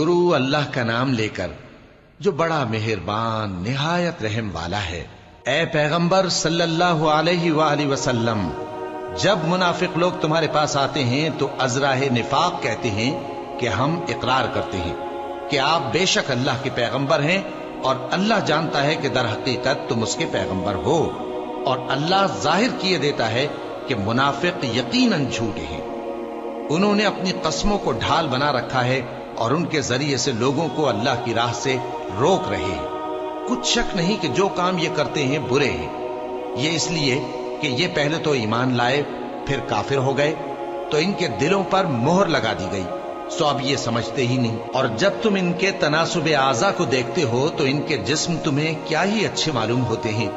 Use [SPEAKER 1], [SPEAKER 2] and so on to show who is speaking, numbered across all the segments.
[SPEAKER 1] شروع اللہ کا نام لے کر جو بڑا مہربان نہایت رحم والا ہے۔ اے پیغمبر صلی اللہ علیہ وآلہ وسلم، جب منافق لوگ تمہارے پاس آتے ہیں تو ازراہ نفاق کہتے ہیں کہ ہم اقرار کرتے ہیں کہ آپ بے شک اللہ کے پیغمبر ہیں، اور اللہ جانتا ہے کہ در حقیقت تم اس کے پیغمبر ہو، اور اللہ ظاہر کیے دیتا ہے کہ منافق یقیناً جھوٹے ہیں۔ انہوں نے اپنی قسموں کو ڈھال بنا رکھا ہے اور ان کے ذریعے سے لوگوں کو اللہ کی راہ سے روک رہے ہیں۔ کچھ شک نہیں کہ جو کام یہ کرتے ہیں برے ہیں، یہ اس لیے کہ یہ پہلے تو ایمان لائے پھر کافر ہو گئے، تو ان کے دلوں پر مہر لگا دی گئی، سو اب یہ سمجھتے ہی نہیں۔ اور جب تم ان کے تناسب اعضاء کو دیکھتے ہو تو ان کے جسم تمہیں کیا ہی اچھے معلوم ہوتے ہیں،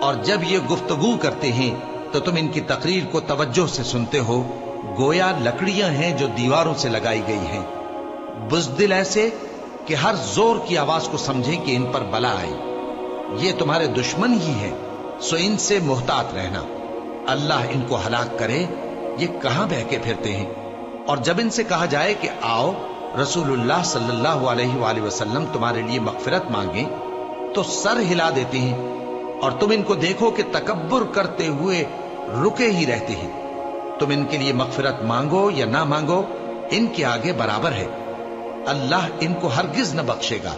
[SPEAKER 1] اور جب یہ گفتگو کرتے ہیں تو تم ان کی تقریر کو توجہ سے سنتے ہو، گویا لکڑیاں ہیں جو دیواروں سے لگائی گئی ہیں، بزدل ایسے کہ ہر زور کی آواز کو سمجھیں کہ ان پر بلا آئی۔ یہ تمہارے دشمن ہی ہیں، سو ان سے محتاط رہنا، اللہ ان کو ہلاک کرے، یہ کہاں بہکے پھرتے ہیں۔ اور جب ان سے کہا جائے کہ آؤ رسول اللہ صلی اللہ علیہ وآلہ وسلم تمہارے لیے مغفرت مانگیں، تو سر ہلا دیتے ہیں، اور تم ان کو دیکھو کہ تکبر کرتے ہوئے رکے ہی رہتے ہیں۔ تم ان کے لیے مغفرت مانگو یا نہ مانگو، ان کے آگے برابر ہے، اللہ ان کو ہرگز نہ بخشے گا،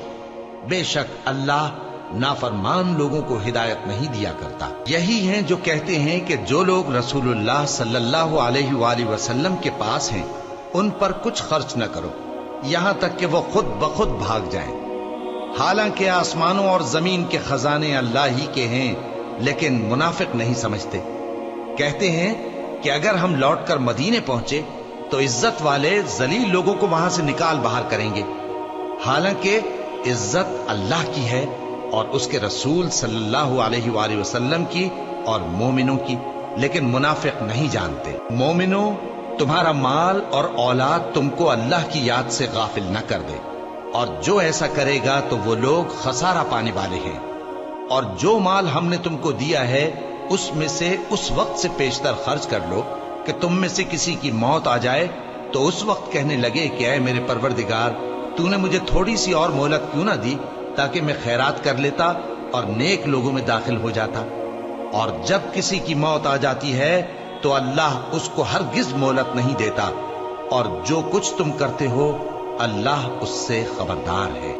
[SPEAKER 1] بے شک اللہ نافرمان لوگوں کو ہدایت نہیں دیا کرتا۔ یہی ہیں جو کہتے ہیں کہ جو لوگ رسول اللہ صلی اللہ علیہ وآلہ وسلم کے پاس ہیں ان پر کچھ خرچ نہ کرو یہاں تک کہ وہ خود بخود بھاگ جائیں، حالانکہ آسمانوں اور زمین کے خزانے اللہ ہی کے ہیں، لیکن منافق نہیں سمجھتے۔ کہتے ہیں کہ اگر ہم لوٹ کر مدینے پہنچے تو عزت والے ذلیل لوگوں کو وہاں سے نکال باہر کریں گے، حالانکہ عزت اللہ کی ہے اور اس کے رسول صلی اللہ علیہ وآلہ وسلم کی اور مومنوں کی، لیکن منافق نہیں جانتے۔ مومنوں، تمہارا مال اور اولاد تم کو اللہ کی یاد سے غافل نہ کر دے، اور جو ایسا کرے گا تو وہ لوگ خسارہ پانے والے ہیں۔ اور جو مال ہم نے تم کو دیا ہے اس میں سے اس وقت سے پیشتر خرچ کر لو کہ تم میں سے کسی کی موت آ جائے تو اس وقت کہنے لگے کہ اے میرے پروردگار، تو نے مجھے تھوڑی سی اور مہلت کیوں نہ دی تاکہ میں خیرات کر لیتا اور نیک لوگوں میں داخل ہو جاتا۔ اور جب کسی کی موت آ جاتی ہے تو اللہ اس کو ہرگز مہلت نہیں دیتا، اور جو کچھ تم کرتے ہو اللہ اس سے خبردار ہے۔